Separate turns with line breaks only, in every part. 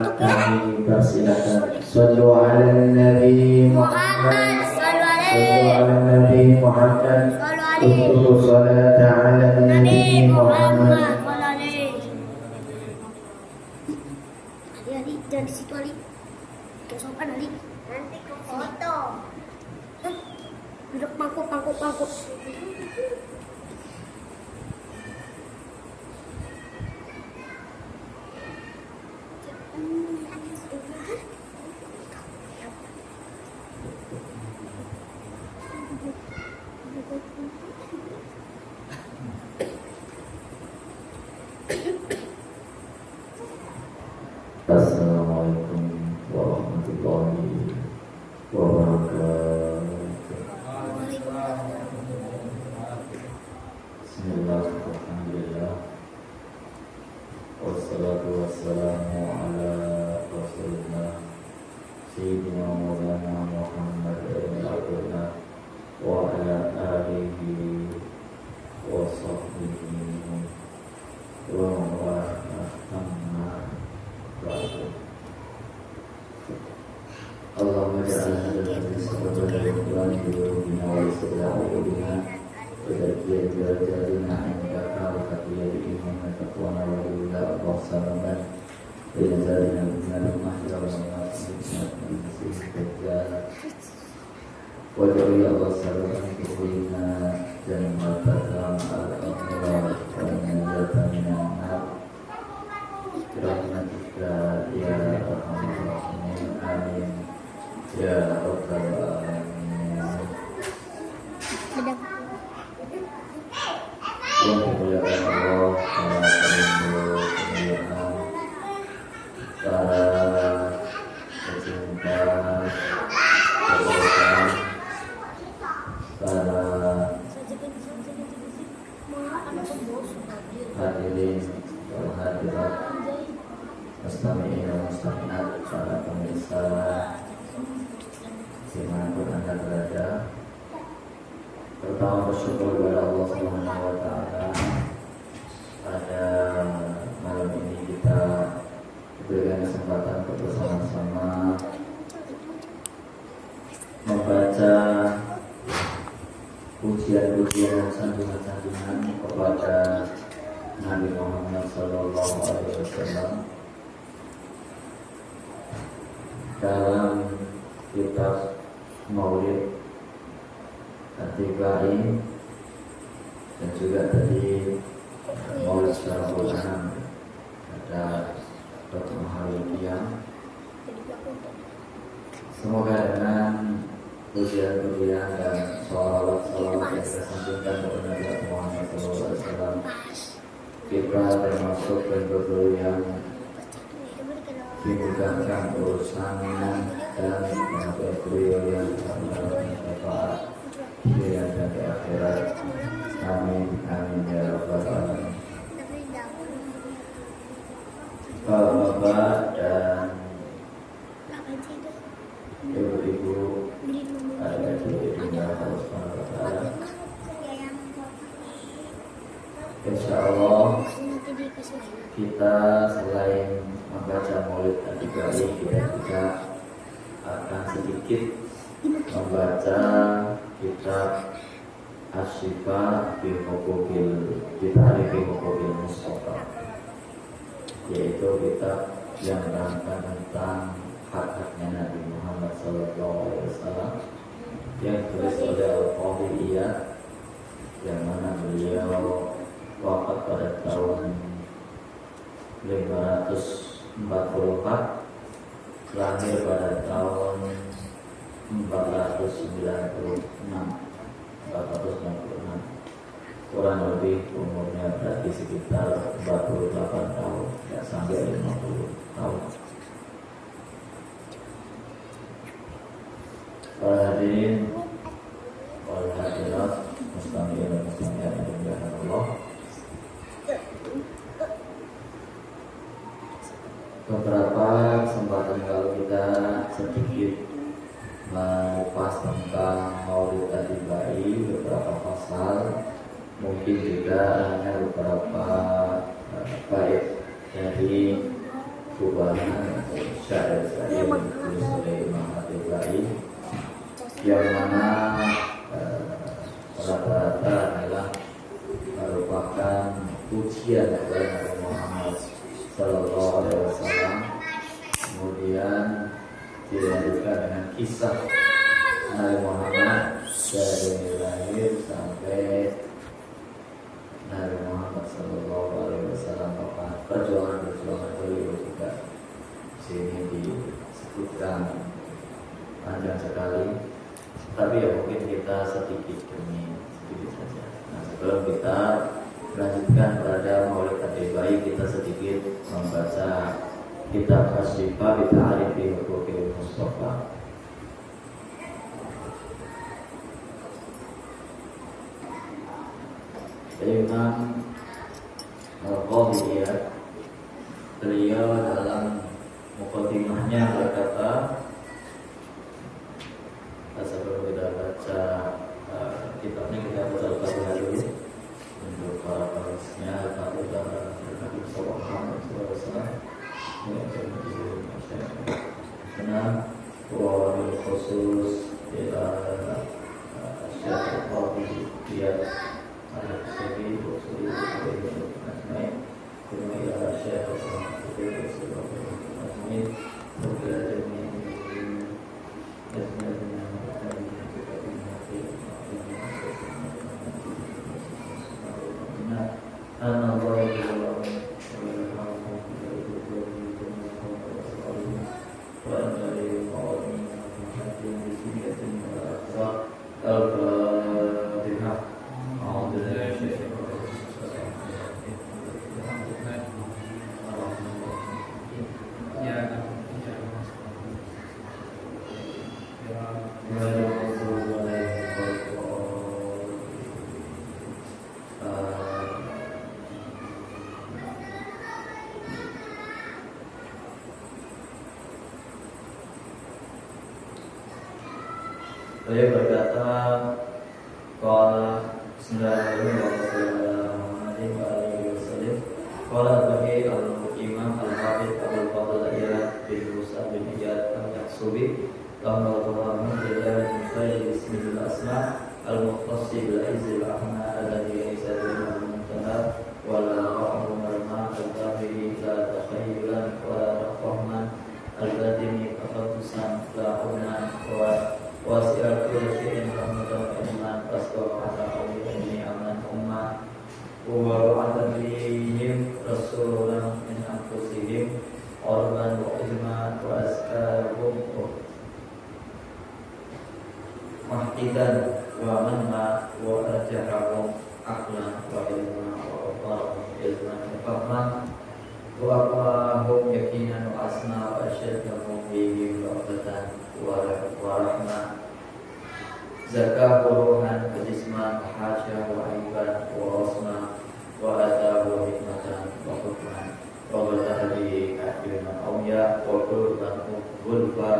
Kami persilakan. Sallu ala Nabi Muhammad. Sallu ala Nabi Muhammad. Utubu salata ala Nabi Muhammad.
Ali, jangan di situ Ali. Gak sopan Ali. Nanti ke foto. Duduk pangkuk.
Assalamualaikum warahmatullahi wabarakatuh. Bismillah, alhamdulillah. Wassalatu wassalamu ala rasulillah Sayyidina Maulana Muhammad ibn Abdullah wa ala alihi wa sahbihi wa wa Allahumma ja'alna dari sabda Al-Quran bina wa istilah bina Badakiya jadina indaka wa kakiya bi'iman wa taqwana wa illa Allah salaman Bina zalina bina mahya wa nasibna Bina dajjal Wa jari Allah salaman Kukulina jannatan al-akhirah Wa najatan minannar Rahmatika ya Arhamar Rahimin. Amin ya Rabbal Alamin. Yang dimuliakan Allah, para pelindung kemuliaan, para pecinta kebaikan, para hadirin wal hadirat, mustami'in dan mustami'at, para pemirsa dimanapun Anda berada. Pertama bersyukur kepada Allah Subhanahu wa Ta'ala, pada malam ini kita diberikan kesempatan untuk bersama-sama membaca pujian-pujian dan sanjungan-sanjungan kepada Nabi Muhammad Sallallahu Alaihi Wasallam dalam kitab Maulid Atibai dan juga tadi Maulid secara ulangan ada Dr. Mahaludiyah. Semoga dengan pujian-pujian dan sholawat-sholawat yang kita sanjungkan kepada Nabi Muhammad SAW, kita termasuk penduduk yang dimudahkan urusannya dan mengatur beliau yang bermanfaat dunia dan di akhirat. Amin amin ya rabbal alamin. Bapak-bapak dan ibu-ibu ada di dunia Allah Subhanahu wa Ta'ala, insya Allah kita selain membaca Maulid Atibai, kita juga akan sedikit membaca kitab Asy-Syifa bi Huquqil Mustafa, yaitu kitab yang menerangkan tentang hak-haknya Nabi Muhammad SAW yang ditulis oleh Al-Qadhi Iyad, yang mana beliau wafat pada tahun 544, lahir pada tahun 496, kurang lebih umurnya berarti sekitar 48 tahun, ya sampai 50 tahun. Para hadirin wal hadirat, mustami'in dan mustami'at yang dimuliakan Allah, beberapa kesempatan kalau kita sedikit mengupas tentang Maulid Atibai, beberapa pasal, mungkin juga hanya beberapa bait dari Subhanahu syair-syair ditulis oleh Imam At-Tabari yang mana rata-rata adalah merupakan pujian kepada Nabi Muhammad Sallallahu Alaihi Wasallam. Kemudian dilanjutkan dengan kisah Nabi Muhammad dari lahir sampai Nabi Muhammad Sallallahu Alaihi Wasallam wafat. Perjuangan beliau juga sini disebutkan panjang sekali. Tapi ya mungkin kita sedikit demi sedikit saja. Nah, sebelum kita melanjutkan pada Maulid At-Tabari, kita sedikit membaca kitab Asy-Syifa bi Ta'rifi Huquqil Mustafa. Imam Al-Qadhiyah beliau dalam muqaddimahnya berkata, sebelum kita baca kitabnya, kita baca Al-Fatihah dulu untuk para penulisnya. Al-Fatihah Nabi Muhammad SAW karena wabil khusus ila Syekh Al-Qadhiyah al-Sabi Rasul Ajmain kuma ila Syekh Al-Qadhiyah Rasul Ajmain Beliau berkata, qala bismillahirrahmanirrahim qala bagi al-Imam Al-Hafidz Abdul Fadl Iyad bin Musa bin Iyad Al-Yaqsubi rahimahullah bismillahil asma al-muqtasib bil-izzil ahma alladhi yasadu al-muntaha wa la rahmu marma al-tahiri la takhayyulan wa la rahman al-batini taqaddusan la umman wasi'al kulli syai'in rahmatan wa iman fasqata awlihi aman umma wa ba'atha bihim rasulan min anfusihim urban wa ilman wa askarhum mahtidan wa manma wa arjahahum aqlan wa ilman wa qarahum ilman wa fahman wa aqwahum yakinan wa asna wa asyaddahum bihim ra'batan wa rahmah zakah buruhan kejisman hasya wa aiban wa rasma wa adabu hikmatan wa hukman wa bertahdi akhirman awya wa kulban gulba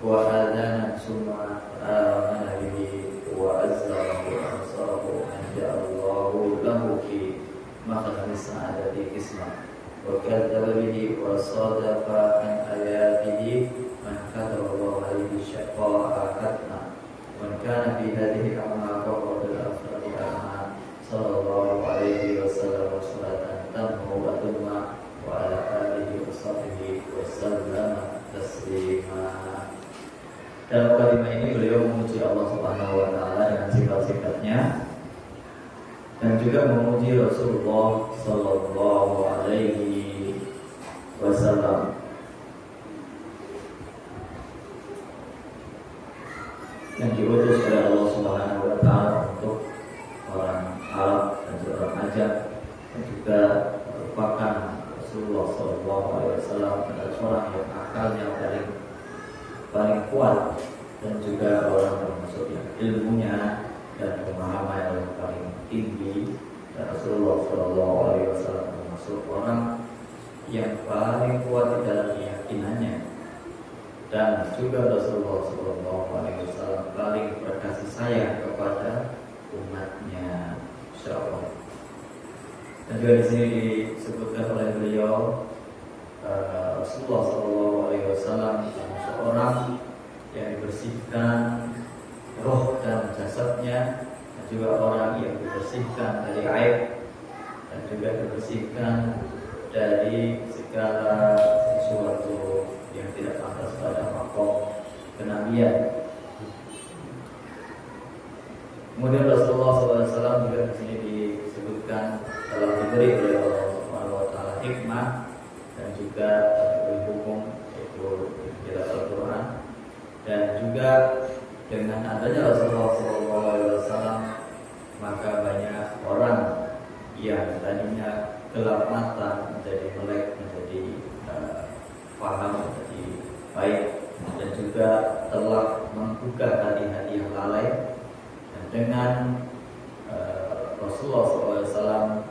wa adanan summa manabihi wa azzarahu ansarahu anja'allahu lahu fi makhlaqis sa'adati kisma wa kadzaba bihi wa sadafa an ayatihi man kadzaballahu alaihi syaqqa akatna man kana fi hadhihi al-a'ma wa bil akhirati a'ma sallallahu alaihi wasallam salatan tammu wa tumma wa ala alihi wa sahbihi wa sallama taslima. Dalam kalimat ini beliau memuji Allah Subhanahu wa taala dengan sifat-sifatnya dan juga memuji Rasulullah sallallahu alaihi wasallam yang diutus oleh Allah Subhanahu wa taala untuk orang Arab dan juga orang Ajam, dan juga merupakan Rasulullah sallallahu alaihi wasallam adalah seorang yang akalnya paling kuat dan juga orang termasuk yang ilmunya dan pemahaman yang paling tinggi, dan Rasulullah sallallahu alaihi wasallam termasuk orang yang paling kuat di dalam keyakinannya, dan juga Rasulullah sallallahu alaihi wasallam paling berkasih sayang kepada umatnya, insyaallah. Dan juga di sini disebutkan oleh beliau Rasulullah sallallahu alaihi dibersihkan roh dan jasadnya, dan juga orang yang dibersihkan dari aib, dan juga dibersihkan dari segala sesuatu yang tidak pantas pada makom kenabian. Kemudian Rasulullah SAW juga di sini disebutkan telah diberi oleh Allah Subhanahu wa taala hikmah dan juga hukum, yaitu dalam Al-Qur'an, dan juga dengan adanya Rasulullah SAW maka banyak orang yang tadinya gelap mata menjadi melek, menjadi paham, menjadi baik, dan juga telah membuka hati-hati yang lalai. Dengan Rasulullah SAW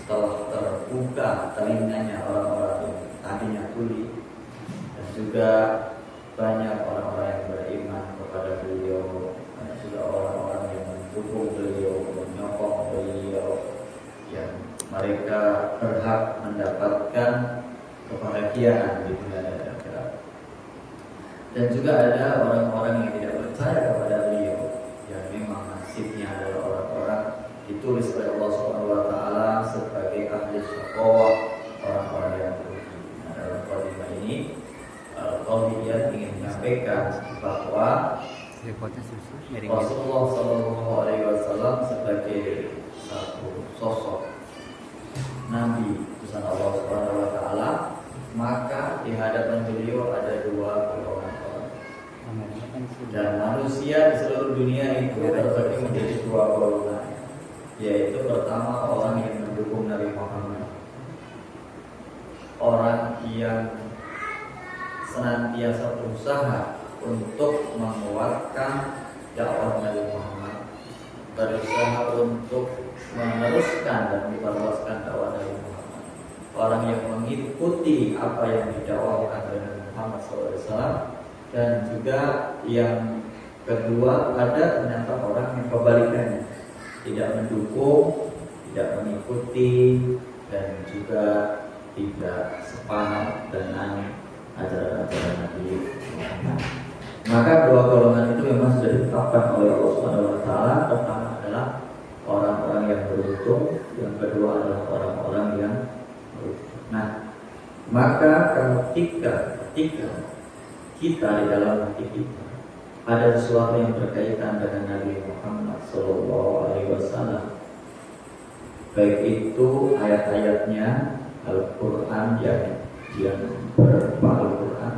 telah terbuka telinganya orang-orang yang tadinya tuli, dan juga banyak orang-orang yang beriman kepada beliau, banyak juga orang-orang yang mendukung beliau, menyokong beliau, yang mereka berhak mendapatkan kebahagiaan di dunia dan akhirat. Dan juga ada orang-orang yang tidak percaya kepada beliau, yang memang nasibnya adalah orang-orang ditulis oleh Allah Subhanahu wa taala sebagai ahli syaqawah, orang-orang yang rugi. Nah, dalam khotbah ini dia ingin menyampaikan bahwa Rasulullah SAW sebagai satu sosok Nabi utusan Allah Subhanahu wa taala, maka di hadapan beliau ada dua golongan orang. Dan manusia di seluruh dunia itu terbagi menjadi dua golongan, yaitu pertama orang yang mendukung Nabi Muhammad, orang yang senantiasa berusaha untuk menguatkan dakwah Nabi Muhammad, berusaha untuk meneruskan dan menyebarluaskan dakwah Nabi Muhammad, orang yang mengikuti apa yang didakwahkan oleh Nabi Muhammad SAW. Dan juga yang kedua, ada ternyata orang yang kebalikannya, tidak mendukung, tidak mengikuti, dan juga tidak sepaham dengan ajaran-ajaran Nabi Muhammad. Maka dua golongan itu memang sudah ditetapkan oleh Allah Subhanahu wa taala. Pertama adalah orang-orang yang beruntung, yang kedua adalah orang-orang yang beruntung. Nah, maka ketika kita di dalam hati kita ada sesuatu yang berkaitan dengan Nabi Muhammad SAW, baik itu ayat-ayatnya Al-Quran yang berupa Al-Quran,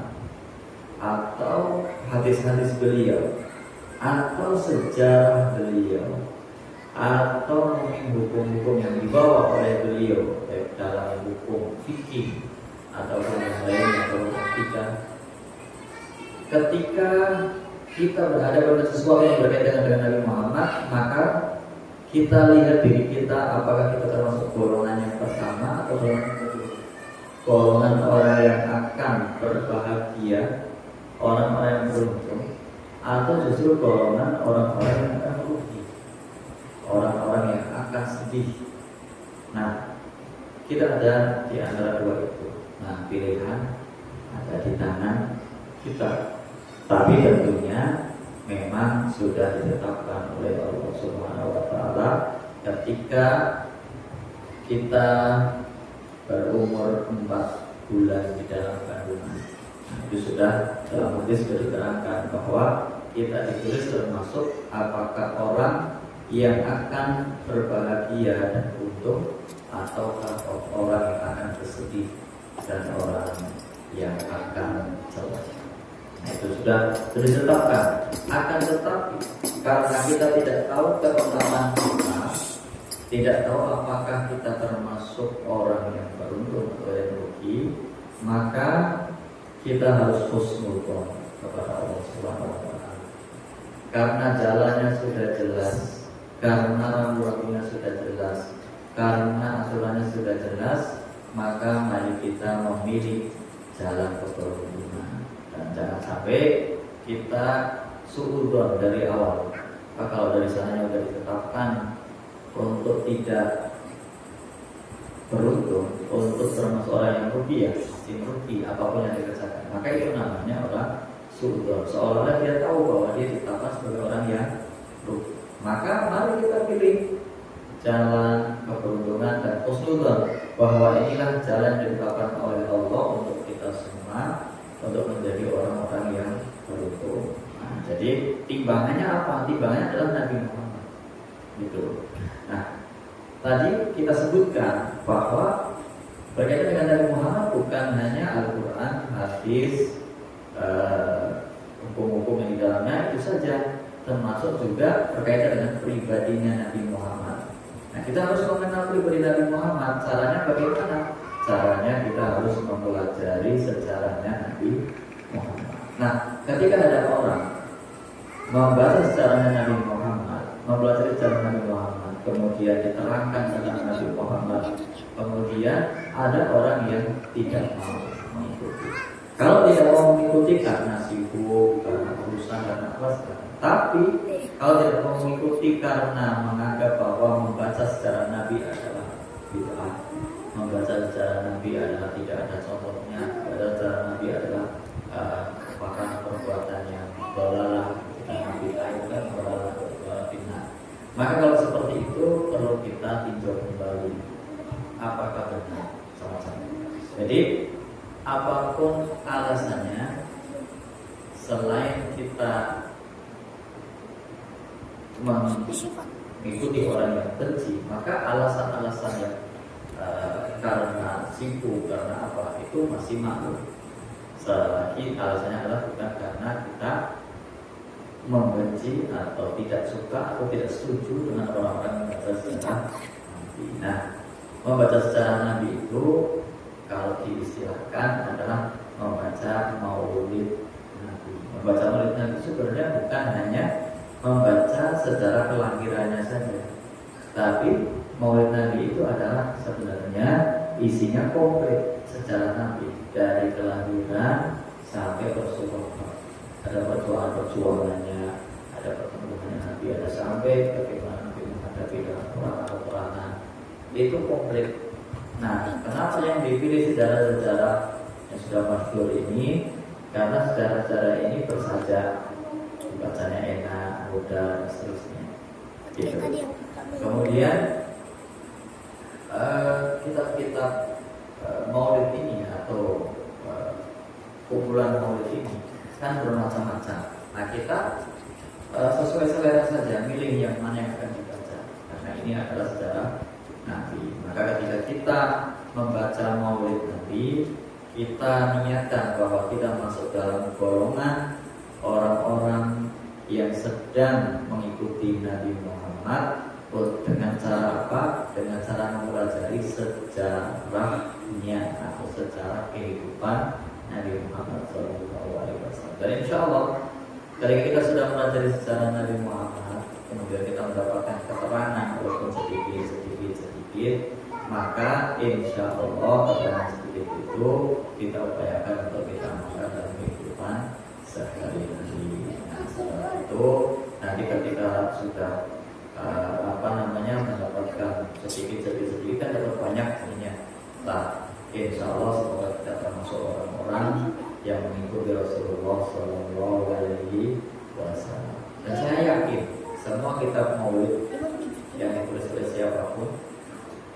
atau hadis-hadis beliau, atau sejarah beliau, atau hukum-hukum yang dibawa oleh beliau, baik dalam hukum fikih ataupun yang lainnya, atau kita. Ketika kita berhadapan dengan sesuatu yang berkaitan dengan Nabi Muhammad, maka kita lihat diri kita, apakah kita termasuk golongan yang pertama atau golongan yang kedua. Golongan orang yang akan berbahagia, orang-orang yang beruntung, atau justru golongan orang-orang yang akan rugi, orang-orang yang akan sedih. Nah, kita ada di antara dua itu. Nah, pilihan ada di tangan kita. Tapi tentunya memang sudah ditetapkan oleh Allah Subhanahu wa taala ketika kita berumur 4 bulan di dalam kandungan. Nah, itu sudah dalam hadis sudah diterangkan bahwa kita ditulis termasuk apakah orang yang akan berbahagia dan untung, ataukah orang yang akan bersedih dan orang yang akan celaka. Nah, itu sudah ditetapkan. Akan tetapi karena kita tidak tahu keutamaan kita, tidak tahu apakah kita termasuk orang yang beruntung atau yang rugi, maka kita harus husnudzon kepada Allah Subhanahu wa taala. Karena jalannya sudah jelas, karena rambu-rambunya sudah jelas, karena aturannya sudah jelas, maka mari kita memilih jalan keberuntungan. Dan jangan sampai kita suudzon dari awal. Kalau dari sananya sudah ditetapkan untuk tidak beruntung, untuk termasuk orang yang rugi, ya pasti rugi apapun yang dikerjakan, maka itu namanya orang suudzon, seolah-olah dia tahu bahwa dia ditetapkan sebagai orang yang rugi. Maka mari kita pilih jalan keberuntungan dan husnudzon, bahwa inilah jalan yang ditetapkan oleh Allah untuk kita semua, untuk menjadi orang-orang yang beruntung. Nah, jadi timbangannya apa? Timbangannya adalah Nabi Muhammad. Gitu. Nah, tadi kita sebutkan bahwa berkaitan dengan Nabi Muhammad bukan hanya Al-Quran, hadis, hukum-hukum yang di dalamnya itu saja, termasuk juga berkaitan dengan pribadinya Nabi Muhammad. Nah, kita harus mengenal pribadi Nabi Muhammad. Caranya bagaimana? Caranya kita harus mempelajari sejarahnya Nabi Muhammad. Nah, ketika ada orang membaca sejarahnya Nabi Muhammad, mempelajari sejarah Nabi Muhammad, kemudian diterangkan tentang Nabi Muhammad, kemudian ada orang yang tidak mau mengikuti. Kalau tidak mau mengikuti karena sibuk, karena urusan, karena apa, tapi kalau tidak mau mengikuti karena menganggap bahwa membaca sejarah Nabi adalah bid'ah, membaca sejarah Nabi adalah tidak ada contohnya, membaca sejarah Nabi adalah merupakan perbuatan yang dolalah, karena bid'ah itu kan dolalah, bid'ah. Maka kalau seperti itu perlu kita tinjau kembali apakah benar sama-sama. Jadi apapun alasannya, selain kita mengikuti orang yang benci, maka alasan-alasan yang karena sibuk, karena apa, itu masih maklum. Selagi alasannya adalah bukan karena kita membenci atau tidak suka atau tidak setuju dengan orang-orang yang membaca sejarah Nabi. Nah, membaca sejarah Nabi itu kalau diistilahkan adalah membaca maulid Nabi. Membaca maulid Nabi sebenarnya bukan hanya membaca sejarah kelahirannya saja, tapi maulid Nabi itu adalah sebenarnya isinya komplit sejarah Nabi dari kelahiran sampai Rasulullah. Ada perjuangannya, ada pertemuannya Nabi, ada sampai bagaimana Nabi menghadapi dalam peperangan. Itu komplit. Nah, kenapa yang dipilih sejarah-sejarah yang sudah masyhur ini? Karena sejarah-sejarah ini bersajak, bacanya enak, mudah, dan seterusnya. Gitu. Kemudian kitab-kitab maulid ini atau kumpulan maulid ini kan bermacam-macam. Nah, kita sesuai selera saja milih yang mana yang akan dibaca, karena ini adalah sejarah Nabi. Maka ketika kita membaca maulid Nabi, kita niatkan bahwa kita masuk dalam golongan orang-orang yang sedang mengikuti Nabi Muhammad dengan cara apa? Dengan cara mempelajari sejarahnya atau sejarah kehidupan Nabi Muhammad SAW. Dan insya Allah, ketika kita sudah mempelajari sejarah Nabi Muhammad, kemudian kita mendapatkan keterangan walaupun sedikit, maka insya Allah keterangan sedikit itu kita upayakan untuk kita makan dalam kehidupan sehari-hari. Nah, setelah itu nanti ketika sudah mendapatkan sedikit kan dapat banyak sebenarnya. Nah, insya Allah semoga kita termasuk orang-orang yang mengikuti Rasulullah Shallallahu Alaihi Wasallam. Dan saya yakin semua kitab maulid yang ditulis oleh siapapun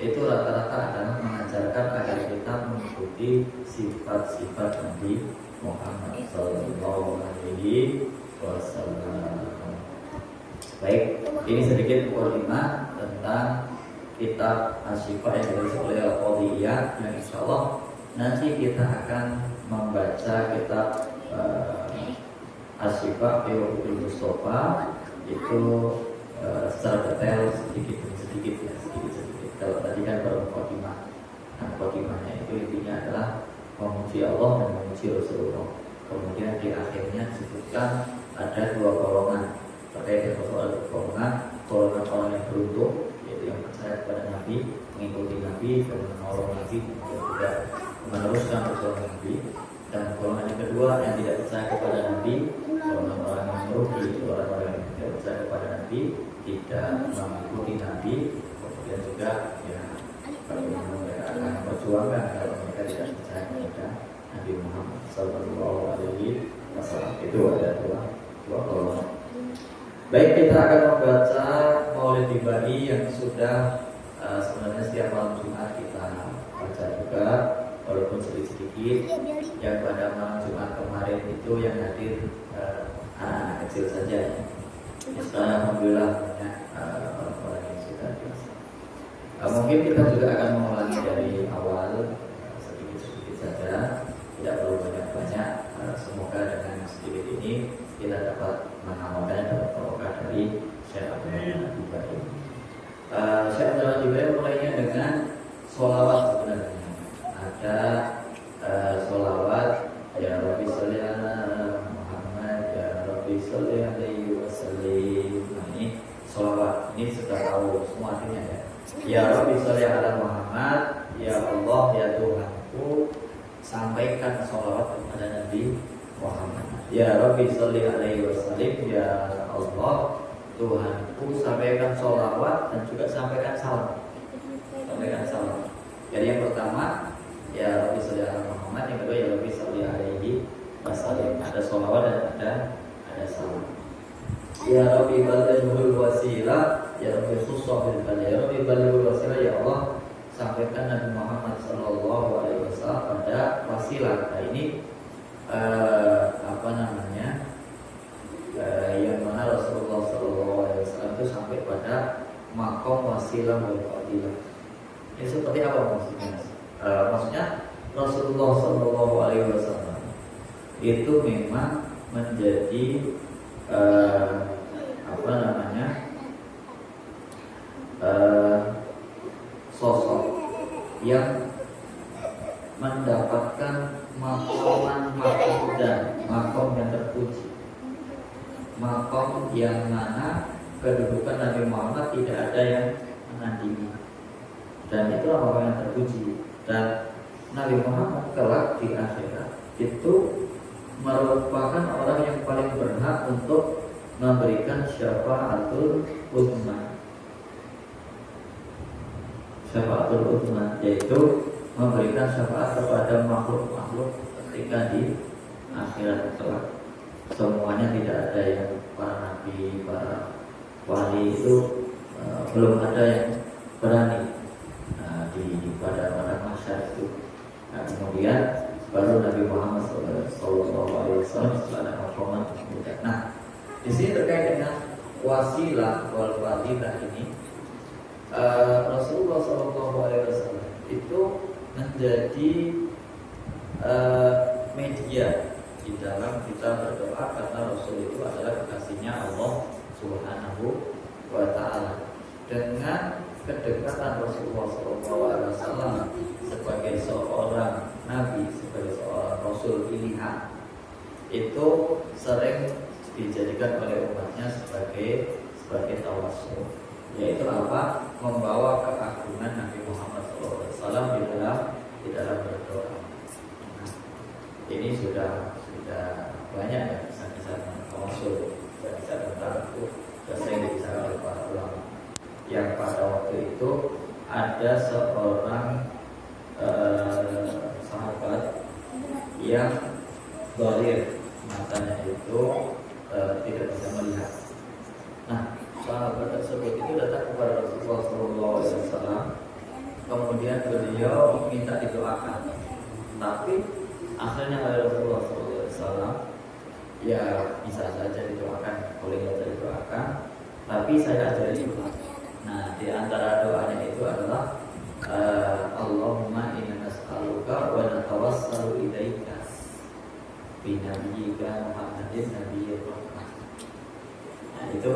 itu rata-rata adalah mengajarkan agar kita mengikuti sifat-sifat Nabi Muhammad Shallallahu Alaihi Wasallam. Baik, ini sedikit mukadimah tentang kitab Asy-Syifa yang ditulis oleh Al-Qadhiyah, yang insya Allah nanti kita akan membaca kitab Asy-Syifa Fiqhul Mustafa itu secara detail sedikit. Kalau tadi kan baru mukadimah. Nah, mukadimahnya itu intinya adalah memuji Allah dan memuji Rasulullah. Kemudian di akhirnya disebutkan ada dua golongan terkait dengan soal golongan orang yang beruntung, yaitu yang percaya kepada Nabi, mengikuti Nabi, dan menolong Nabi, dan juga meneruskan perjuangan Nabi. Dan golongan yang kedua yang tidak percaya kepada Nabi, golongan orang yang merugi, orang-orang yang tidak percaya kepada Nabi, tidak mengikuti Nabi, kemudian juga ya bagaimana mereka akan memperjuangkan kalau mereka tidak percaya kepada Nabi Muhammad Sallallahu Alaihi masalah. Itu ada dua golongan. Baik, kita akan membaca Maulid Nabi yang sudah sebenarnya setiap malam Jumat kita baca juga, walaupun sedikit-sedikit. Yang pada malam Jumat kemarin itu yang hadir anak-anak kecil saja. Sekarang alhamdulillah banyak orang-orang yang sudah biasa. Mungkin kita juga akan mengulangi dari awal sedikit-sedikit saja, tidak perlu banyak-banyak. Semoga dengan sedikit ini kita dapat mengamalkan, dapat barokah dari Syekh Abdul Ibrahim. Syekh Abdul Ibrahim mulainya dengan sholawat sebenarnya. Ada sholawat ya Rabbi sholli ala Muhammad, ya Rabbi sholli alaihi wasallim. Nah, ini sholawat, ini sudah tahu semua artinya ya. Ya Rabbi sholli ala Muhammad, ya Allah ya Tuhanku, sampaikan sholawat kepada Nabi Muhammad. Ya Rabbi sholli alaihi wasallim, ya Allah Tuhanku, sampaikan sholawat dan juga sampaikan salam. Sampaikan salam. Jadi yang pertama ya Rabbi sholli ala Muhammad, yang kedua ya Rabbi sholli alaihi wasallim. Ada sholawat dan ada salam. Ya Rabbi balighul wasilah, ya Rabbi khusus bil ya Rabbi balighul wasilah, ya Allah sampaikan Nabi Muhammad sallallahu alaihi wasallam pada wasilah. Nah, ini yang mana Rasulullah sallallahu alaihi wasallam itu sampai pada maqam wasilah wal fadilah. Ini seperti apa maksudnya? Maksudnya Rasulullah sallallahu alaihi wasallam itu memang menjadi sosok yang mendapatkan makom mahmudah, makom yang terpuji, makom yang mana kedudukan Nabi Muhammad tidak ada yang menandingi, dan itu makom yang terpuji. Dan Nabi Muhammad kelak di akhirat itu merupakan orang yang paling berhak untuk memberikan syafaatul uzma. Syafaatul uzma yaitu memberikan syafaat kepada makhluk-makhluk ketika di akhirat kelak. Semuanya tidak ada yang para nabi, para wali itu belum ada yang berani pada masyarakat itu. Nah, kemudian baru Nabi Muhammad SAW setelah ada maqaman kemudian. Nah, di sini terkait dengan wasilah wal fadilah ini, Rasulullah SAW itu menjadi media di dalam kita berdoa, karena Rasul itu adalah kekasihnya Allah Subhanahu wa Ta'ala. Dengan kedekatan Rasulullah SAW sebagai seorang nabi, sebagai seorang Rasul pilihan, itu sering dijadikan oleh umatnya sebagai tawassul, yaitu apa? Membawa keagungan Nabi Muhammad SAW di dalam berdoa. Nah, ini sudah banyak ya kisah-kisah tawassul, kisah tentang itu sudah sering dibicarakan oleh para ulama. Yang pada waktu itu ada seorang sahabat yang dharir, matanya itu tidak bisa melihat. Nah, sahabat tersebut itu datang kepada Rasulullah SAW. Kemudian beliau minta didoakan, tapi akhirnya oleh Rasulullah SAW, ya bisa saja didoakan, boleh saja didoakan, tapi saya ajari doa. Nah, di antara doanya itu adalah Allahumma inna nas'aluka wa natawassalu ilaika bi nabiyyika Muhammadin nabiyyir rahmah. Nah, itu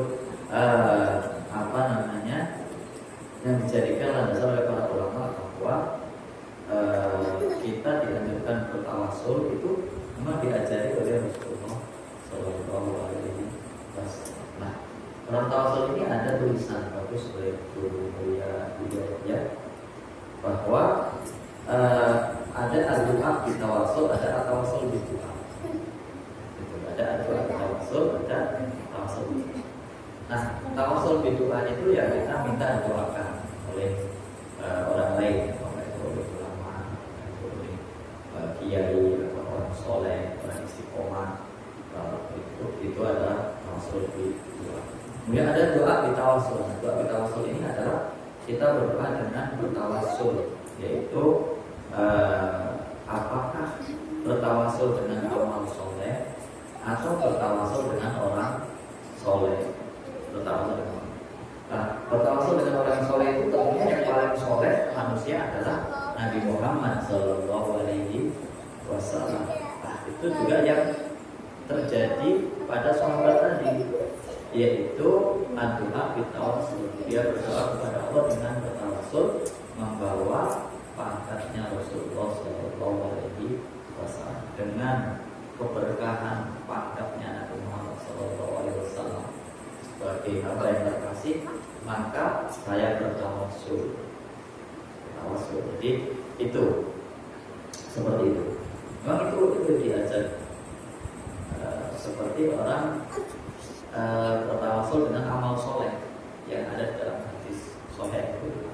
yang dijadikan landasan oleh para ulama bahwa kita dianjurkan bertawassul itu memang diajari oleh Rasulullah Sallallahu Alaihi Wasallam. Nah, dalam tawassul ini ada tulisan bagus oleh guru ya, bahwa ada doa di tawassul, ada tawassul di doa. Ada doa di tawassul, ada tawassul di doa. Nah, tawassul di doa itu ya kita minta doakan oleh orang lain, oleh ulama, oleh kiai, atau orang soleh, orang istiqomah. Itu adalah tawasul di doa. Kemudian ada doa bitawasul. Doa bitawasul ini adalah kita berdoa dengan bertawasul, yaitu apakah bertawasul dengan amal soleh atau bertawasul dengan orang soleh. Bertawasul dengan orang soleh itu tentunya yang paling soleh manusia adalah Nabi Muhammad Shallallahu Alaihi Wasallam. Itu juga yang terjadi pada sahabat tadi, yaitu doa bitawasul. Dia berdoa kepada Allah dengan bertawasul, membawa pangkatnya Rasulullah Shallallahu Alaihi Wasallam dengan keberkahan pangkatnya Nabi Muhammad Shallallahu Alaihi Wasallam sebagai hamba yang terkasih, maka saya bertawasul. Jadi itu seperti itu. Memang itu diajar. Seperti orang bertawasul dengan amal soleh yang ada dalam hadis soleh itu,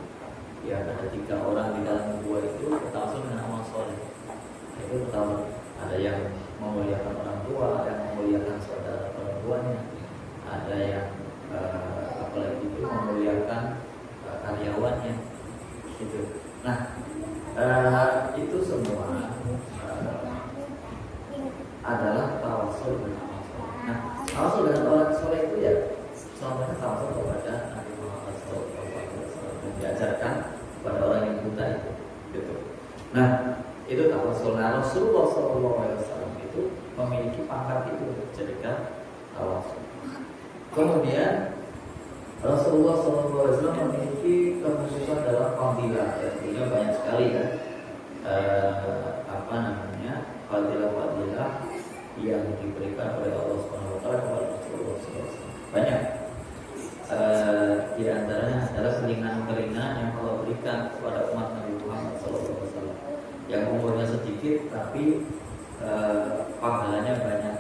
yang ada 3 orang di dalam gua itu bertawasul dengan amal soleh. Itu pertama, ada yang memuliakan orang tua, ada yang memuliakan saudara perempuannya, ada yang apalagi itu memuliakan karyawannya, gitu. Nah, itu semua adalah tawasul dengan amal soleh. Nah, tawasul dengan orang soleh itu ya selamanya tawasul kepada Nabi Muhammad SAW yang diajarkan kepada orang yang buta itu, gitu. Nah, itu tawasul. Nah, Rasulullah SAW itu memiliki pangkat itu dijadikan tawasul. Kemudian Rasulullah SAW memiliki kekhususan dalam fadilah, tentunya banyak sekali ya. Fadilah yang diberikan oleh Allah Subhanahu Wa Taala kepada Rasulullah SAW banyak. Di antaranya adalah keringanan yang Allah berikan kepada umat Nabi Muhammad SAW yang umurnya sedikit tapi pahalanya banyak,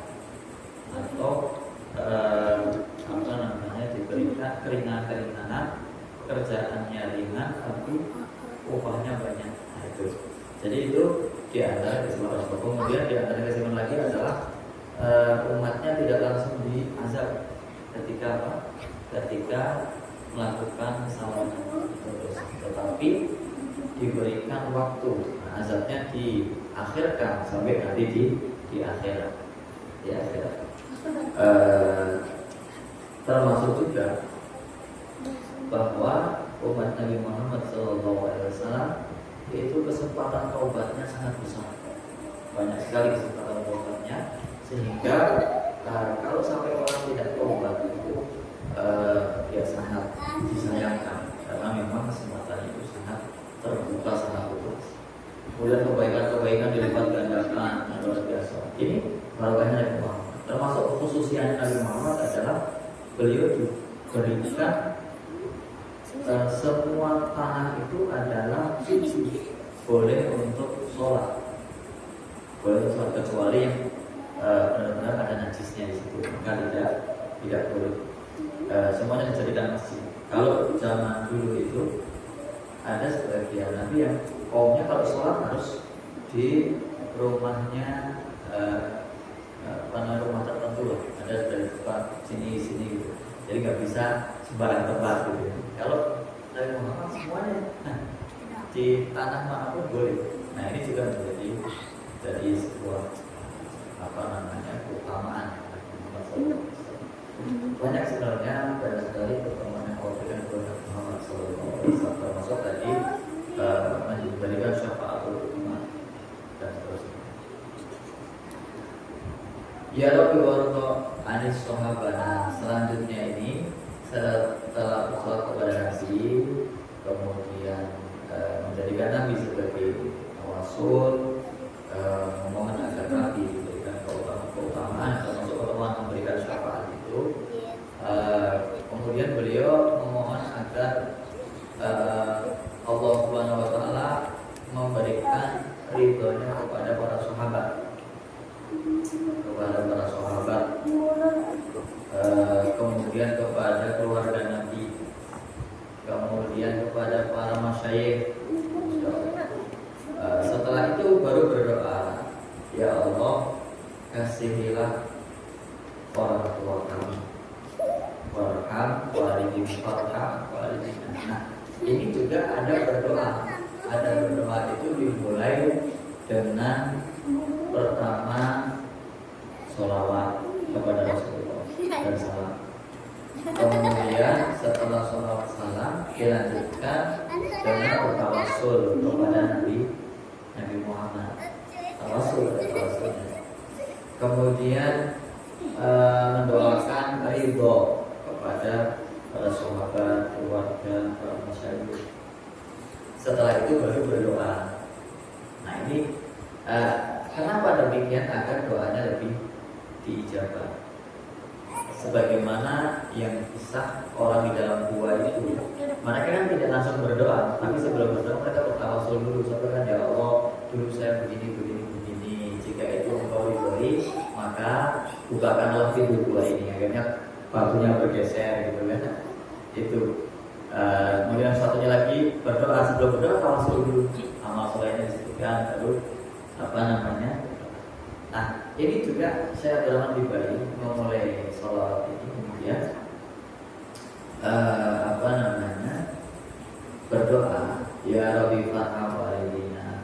atau diberikan keringanan, pekerjaannya ringan tapi upahnya banyak. Nah, itu. Jadi itu di antara kesimpulan. Kemudian di antara kesimpulan lagi adalah umatnya tidak langsung diazab ketika melakukan kesalahan terus, tetapi diberikan waktu. Nah, azabnya diakhirkan sampai nanti di akhirat. Termasuk juga bahwa umat Nabi Muhammad SAW itu kesempatan taubatnya sangat besar, banyak sekali kesempatan taubatnya, sehingga kalau sampai orang tidak taubat itu ya sangat disayangkan, karena memang kesempatan itu sangat terbuka, sangat luas. Kemudian kebaikan-kebaikan dilipat gandakan, luar biasa. Ini barokahnya Nabi Muhammad. Termasuk kekhususian Nabi Muhammad adalah beliau diberikan semua tanah itu adalah suci, boleh untuk sholat, kecuali yang benar-benar ada najisnya di situ, maka tidak boleh. Semuanya dijadikan masjid. Kalau zaman dulu itu ada sebagian nabi yang kaumnya kalau sholat harus di rumahnya, rumah tertentu loh, ada dari tempat sini gitu. Jadi nggak bisa sembarang tempat gitu. Kalau Nabi Muhammad semuanya, di tanah manapun boleh. Nah, ini juga menjadi sebuah keutamaan. Banyak sebenarnya, banyak sekali pertemuan yang Allah berikan kepada Muhammad SAW, termasuk tadi memberikan syafaatul umat dan seterusnya. Ya Rabbi warḍa anis sahabana. Selanjutnya ini setelah bersolat kepada Nabi, kemudian menjadikan Nabi sebagai tawasul, memohon agar Nabi diberikan keutamaan, termasuk keutamaan memberikan syafaat itu. Kemudian beliau memohon agar Allah Subhanahu Wa Taala memberikan ridhonya kepada para sahabat, kemudian kepada keluarga Nabi, kemudian kepada para masyayikh. Setelah itu baru berdoa, ya Allah, kasihilah orang tua kami. Warham walidin farham walidin. Nah, ini juga ada berdoa. Ada berdoa itu dimulai dengan pertama sholawat kepada Rasulullah dan salam. Kemudian setelah sholawat salam dilanjutkan dengan bertawassul kepada Nabi Muhammad. Tawassul. Kemudian mendoakan ridho kepada para sahabat, keluarga, para masyarakat. Setelah itu baru berdoa. Nah ini kenapa demikian? Agar doanya lebih diijabah. Sebagaimana yang kisah orang di dalam gua itu, mereka kan tidak langsung berdoa, tapi sebelum berdoa mereka bertawassul dulu. Sampaikan, ya Allah, dulu saya begini. Jika itu engkau ridhoi, maka bukakanlah pintu gua ini. Akhirnya batunya bergeser gitu kan. Itu. Kemudian satunya lagi berdoa, sebelum berdoa tawassul dulu. Amal solehnya disebutkan, lalu Nah ini juga saya berlaman di Bali memulai sholawat ini, kemudian berdoa, ya Rabbi farham walidina,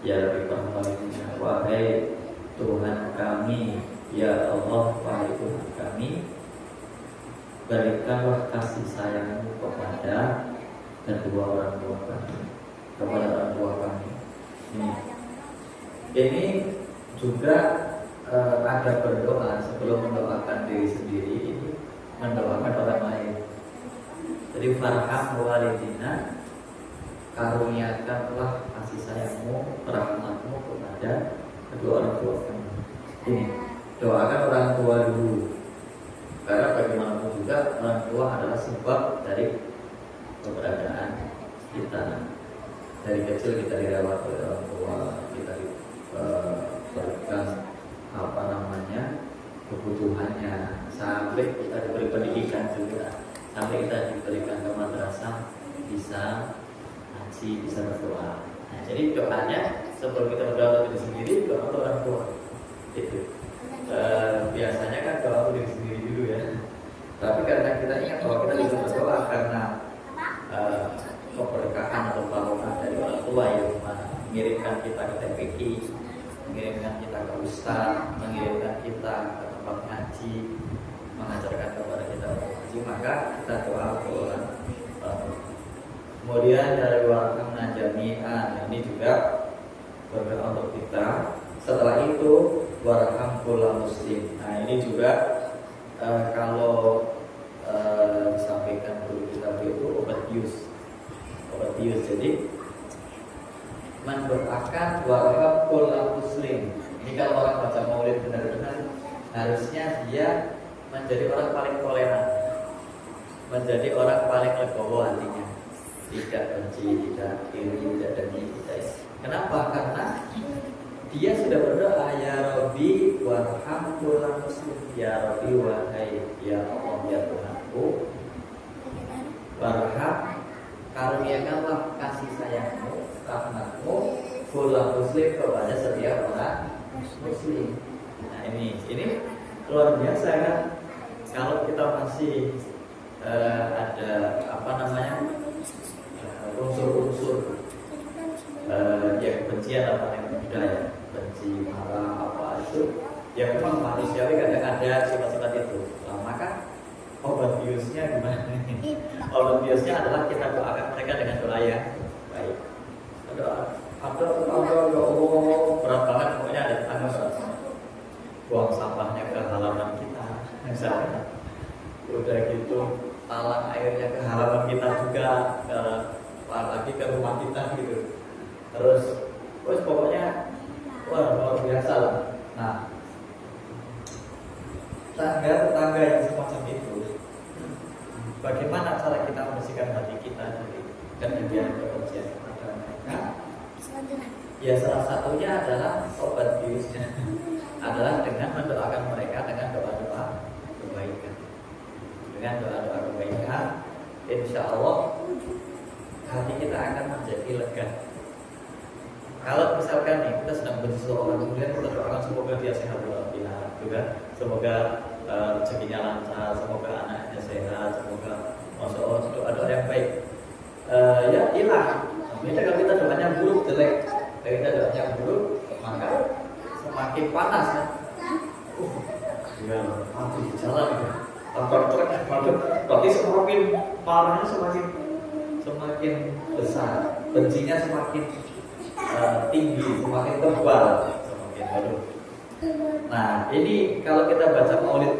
ya Rabbi farham walidina, wahai Tuhan kami, ya Allah, wahai Tuhan kami, berikanlah kasih sayangmu kepada kedua orang tua kami, kepada orang tua kami. Ini juga ada berdoa sebelum mendoakan diri sendiri, ini mendoakan orang lain. Jadi farham walidina, karuniakanlah kasih sayangmu, rahmatmu kepada kedua orang tua kami. Ini doakan orang tua dulu, karena bagaimanapun juga orang tua adalah sebab dari keberadaan kita. Dari kecil kita dirawat oleh orang tua, kita diberikan kebutuhannya, sampai kita diberi pendidikan juga, sampai kita diberikan ke madrasah, bisa ngaji, bisa berdoa. Nah, jadi doanya sebelum kita berdoa untuk diri sendiri, doa untuk orang tua. Itu biasanya kan doa untuk diri sendiri dulu ya. Tapi karena kita ingat bahwa kita bisa berdoa karena keberkahan atau barokah dari orang tua yang mengirimkan kita ke TPQ, mengirimkan kita ke ustaz, mengirimkan kita ke tempat ngaji, mengajarkan kepada kita untuk ngaji, maka kita doa untuk orang tua. Kemudian dari warhamna jami'an, ini juga berdoa untuk kita. Setelah itu warham kulla muslim. Nah ini juga kalau disampaikan guru kita itu obat bius. Jadi mendoakan warham kulla muslim. Ini kalau orang baca maulid benar-benar, harusnya dia menjadi orang paling toleran, menjadi orang paling legowo hatinya, tidak benci, tidak iri, tidak dengki, tidak. Kenapa? Karena dia sudah berdoa, ya Rabbi warham kulla muslim, ya Rabbi wahai ya Allah ya Tuhanku, warham, karuniakanlah kasih sayangmu, rahmatmu, kulla muslim, kepada setiap orang muslim. Nah ini luar biasa kan. Kalau kita masih ada unsur-unsur yang kebencian apa yang budaya, benci, marah, apa itu, yang memang manusiawi kadang ada sifat-sifat itu. Nah, maka obat biusnya gimana? Obat biusnya adalah kita doakan mereka dengan doa yang baik. Ada ya Allah, berat banget pokoknya ada tangga berat. Buang sampahnya ke halaman kita, misalnya. Udah gitu, talang airnya ke halaman kita juga, lagi ke rumah kita gitu. Terus pokoknya luar biasa lah. Nah, tetangga yang semacam itu, bagaimana cara kita membersihkan hati kita dari kemudian kebencian kepada mereka? Ya salah satunya adalah obat biusnya adalah dengan mendoakan mereka dengan doa-doa kebaikan. Dengan doa-doa kebaikan, insya Allah hati kita akan menjadi lega. Kalau
misalkan nih kita sedang benci seseorang, kemudian kita doakan semoga dia sehat walafiat, juga semoga rezekinya lancar, semoga anaknya sehat, semoga masya Allah doa-doa yang baik. Ya hilang. Beda kalau kita doanya buruk, jelek, kalau kita doanya buruk, maka semakin panas kan. Ya mati di jalan gitu. Tanpa truk, berarti semakin parahnya semakin besar, bencinya semakin tinggi, semakin tebal, semakin baru. Nah ini kalau kita baca maulid,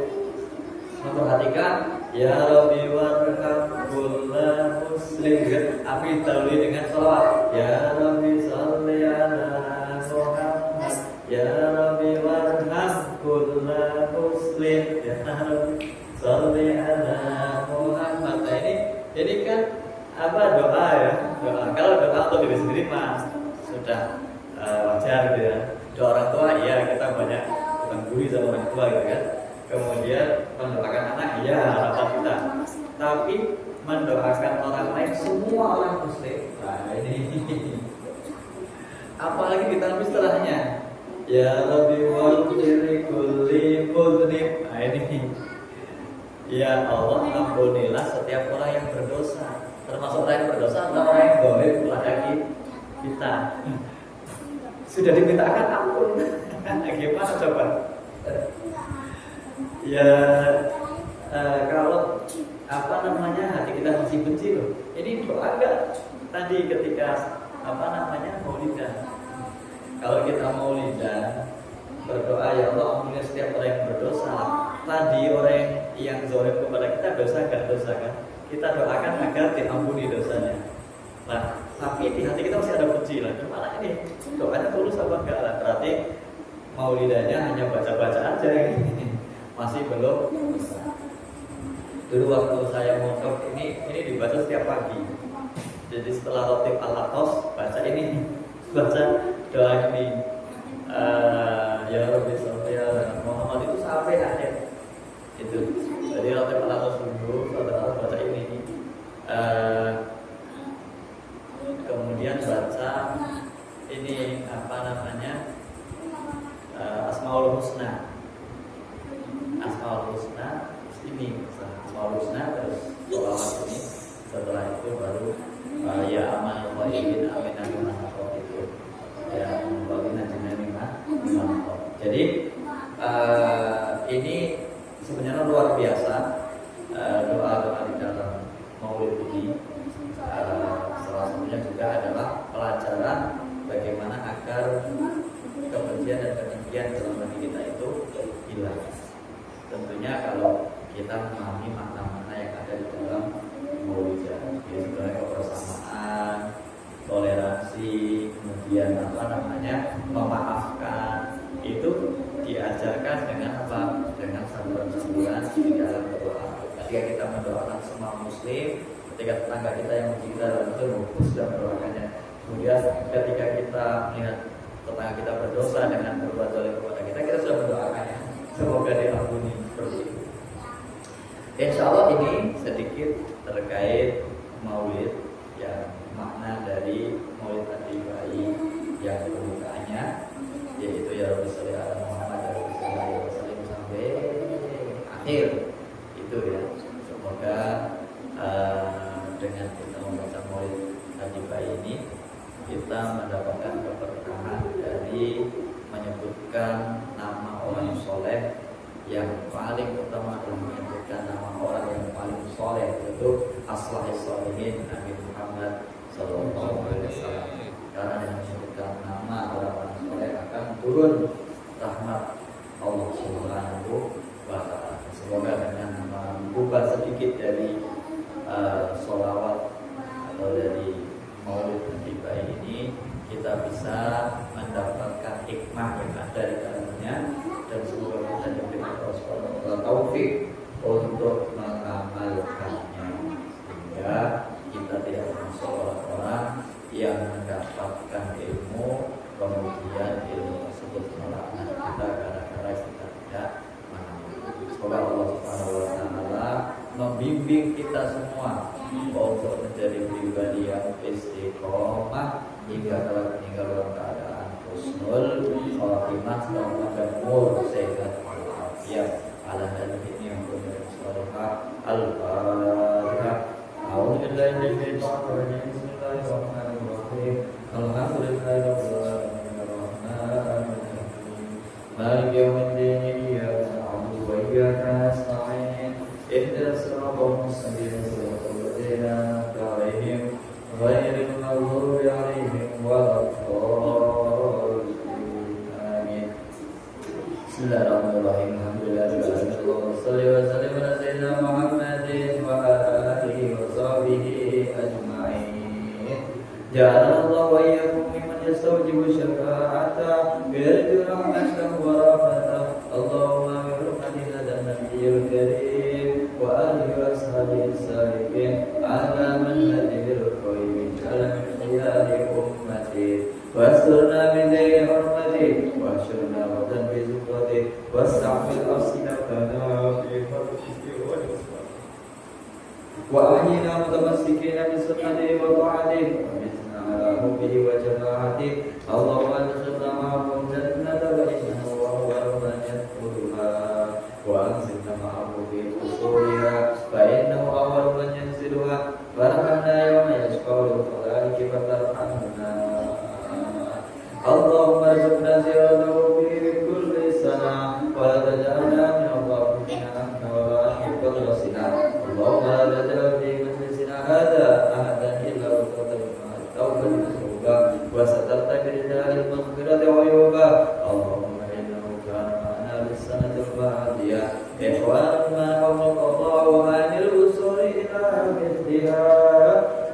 memperhatikan ya Rabbi warham kulla muslim, api tawli dengan sholawat ya Rabbi sholli ala Muhammad, ya Rabbi warham kulla muslim, ya Rabbi sholli ala Muhammad. Nah ini kan apa, doa ya, doa. Kalau doa untuk diri sendiri mah sudah wajar gitu ya. Doa orang tua iya, kita banyak menggurui sama orang tua gitu kan. Kemudian mendoakan anak iya, harapan kita. Tapi mendoakan orang lain, semua orang muslim, nah ini apalagi ditambah istilahnya ya Rabbi waghfir kulli mudhnib. Nah ini ya Allah ampunilah setiap orang yang berdosa, termasuk orang yang berdosa adalah orang yang boleh kepada kita. Sudah dimintakan ampun, gimana coba? Ya kalau apa namanya hati kita masih benci loh. Ini doa enggak tadi ketika apa namanya maulidan. Kalau kita maulidan berdoa ya Allah ampuni setiap orang yang berdosa. Tadi orang yang zalim kepada kita dosa enggak dosa kan? Kita doakan agar diampuni dosanya. Nah, tapi di hati kita masih ada benci lah. Gimana ini? Doanya tulus apa enggak lah? Berarti maulidannya hanya baca-baca aja ini. Masih belum. Dulu waktu saya mondok ini dibaca setiap pagi. Jadi setelah rotib al-atos baca ini, baca doa ini. Ya Rabbi sholli ala Muhammad itu sampai akhir. Itu. Jadi rotib al-atos dulu, setelah baca ini. Kemudian baca ini apa namanya? Asmaul Husna. Asmaul Husna ini Asmaul Husna terus sholawat ini, setelah itu baru ya aman wa ibn amin amin itu ya membagi najinah. Jadi ini sebenarnya luar biasa doa-doa di dalam maulid ini. Salah satunya juga adalah pelajaran bagaimana agar kebencian dan kedengkian dalam hati kita itu hilang. Tentunya kalau kita memahami makna-makna yang ada di dalam maulid, jadi sebenarnya kebersamaan, toleransi, kemudian apa namanya memaafkan, itu diajarkan dengan apa? Dengan sabar-sabaran di dalam berdoa. Ketika kita mendoakan semua muslim, ketika tetangga kita yang benci kita dalam itu sudah mendoakannya. Kemudian ketika kita melihat tetangga kita berdosa dengan berbuat zalim kepada kita sudah mendoakannya. Semoga diampuni seperti itu. Insya Allah ini sedikit terkait maulid, yang makna dari maulid Nabi yang pembukaannya, yaitu ya Rabbi sholli ala Muhammad wa sallallahu alaihi wasallam sampai akhir itu ya. Semoga dengan kita membaca maulid Nabi ini kita mendapatkan keberkahan dari menyebutkan nama orang soleh yang paling utama adalah menyebutkan nama orang yang paling soleh, yaitu Aslahis Sholihin Nabi Muhammad Sallallahu Alaihi Wasallam. Karena dengan menyebutkan nama orang soleh akan turun rahmat Allah Subhanahu wa Ta'ala. Semoga dengan membuka sedikit dari sholawat atau dari maulid Nabi ini kita bisa mendapatkan hikmah yang ada di dalamnya, dan semoga kita diberikan taufik untuk mengamalkannya, sehingga kita tidak termasuk orang-orang yang mendapatkan ilmu kemudian ilmu tersebut melaknat kita gara-gara kita tidak mengamalkan. Semoga Allah Subhanahu wa Ta'ala membimbing kita semua untuk menjadi pribadi yang istiqomah hingga telah meninggal dalam keadaan husnul khatimah, dan umur sehat walafiat ala hadhihi ni'matul salihah. Al-Fatihah. A'udzu billahi minasyaitonir rajim. Bismillahirrahmanirrahim. Alhamdulillahi rabbil alamin arrahmanir rahim maliki yaumiddin iyyaka na'budu wa iyyaka nasta'in ihdinas siratal mustaqim siratal ladzina an'amta 'alaihim ghairil maghdubi 'alaihim waladdallin. Amin. Bismillahirrahmanirrahim. Alhamdulillahirabbil alamin. Shalli wa sallim ala sayyidina Muhammadin wa ala alihi wa sahbihi ajma'in. Ja'alallahu wa iyyakum mimman yastawjibu syafa'ata wa yarju rahmatahu wa rahmatahu. Allahumma bi hurmati hadzal nabiyyil karim wa alihi wa ashabihi as-salihin ala manhajil qayyim ala min khiyari ummati wasturna min dayri hurmati wa syurna wa tanbi zukrati wasta'fil afsidatana fi farqi wa nisbah wa ahyina mutamassikina bi sunnati wa ta'ati wa bisna ala hubbihi wa jama'ati. Allahumma adkhilna ma'ahum jannata wa innahu wa huwa rabban yadkhuluha wa anzilna ma'ahum fi qusuriha fa innahu awwalu man yanziluha warhamna yawma yashfa'ul khalaiqi fatarhamna. Allahumma arzuqna ziyaratahu fi kulli sana wa la taj'alna min al-ghafilina wa la yuqadrasina. Allahumma la taj'al fi majlisina hadha ahadan illa wa tawbatan nasuha wa satarta bi ridal maghfirati wa yuba. Allahumma innahu kana ma'ana bis-sanati al-madiyah ikhwanuna wa qada wa anil usuli ila mithliha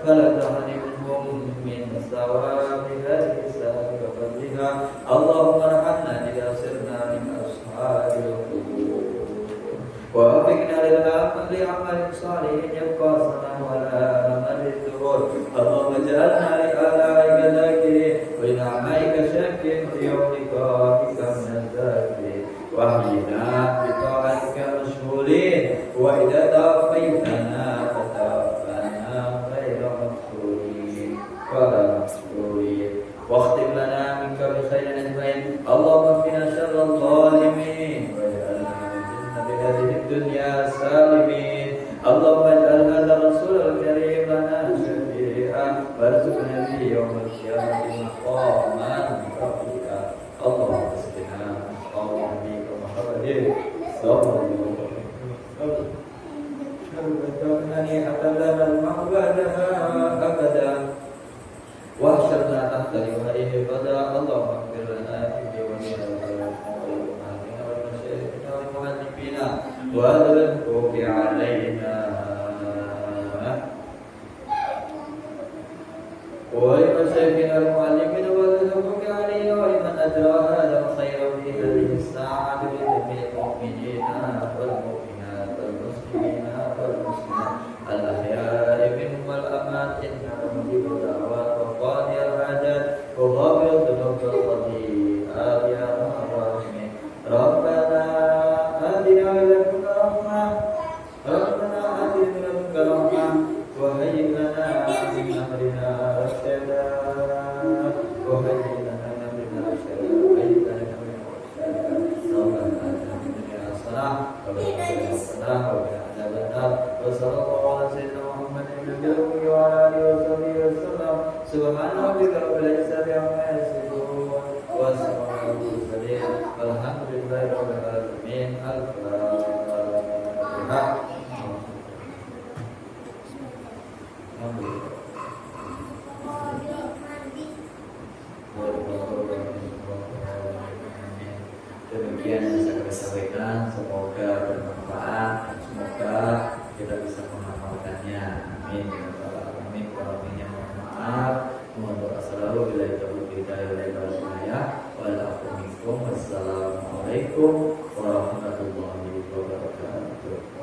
fala tahrimhum min sawabi hadhihi as-sanati wa fadliha. Allahumma arhamna idza sirna min ashabil qubur wa afiqna lil amal salih yabqa sanahu ala amal al-durur. Allahumma ij'alna li alaika dhakirin wa li na'maika shakirin wa yawmika min al-dhakirin wa ahyina bi ta'atika mashghulin wa idza tawaffaytana fatawaffana ghayra maftunin wa la maftunin wa akhtim lana minka bi khairin ajmain. Allahumma qina syarral zalimin wa ij'alna min hadhihi ad-dunya salimin. Allahumma ij'al hadha ar-rasul al-karim lana syafi'an warzuqna bi yawmil qiyamati maqaman rafi'a. Allahumma salli ala nabiyyina Muhammadin sallallahu alaihi wasallam. Shukran lana al-ma'badaha abada wa syarna tahta liwa'ihi qada. Allahumma ighfir lana والحقوق علينا ولمشايخنا المعلمين والحقوق علينا ولمن أجرى هذا الخير في هذه الساعة لجميع المؤمنين والمؤمنات والمسلمين والمسلمات الأحياء منهم والأموات إنك مجيب الدعوات وقاضي الحاجات وغافر الذنوب والخطيئات يا أرحم الراحمين. ربنا آتنا من لدنك رحمة وهيئ لنا من أمرنا رشدا وهيئ لنا من أمرنا رشدا وهيئ لنا من أمرنا رشدا. ربنا آتنا في الدنيا حسنة وفي الآخرة حسنة وقنا عذاب النار. وصلى الله على سيدنا محمد النبي الأمي وعلى آله وصحبه وسلم. سبحان ربك رب العزة عما يصفون وسلام على المرسلين والحمد لله رب العالمين. الفاتحة. Demikian yang saya sampaikan, semoga bermanfaat, semoga kita bisa mengamalkannya. Amin. Amin. Mohon maaf, mohon doa selalu bila itu hidayah. Wassalamualaikum warahmatullahi wabarakatuh.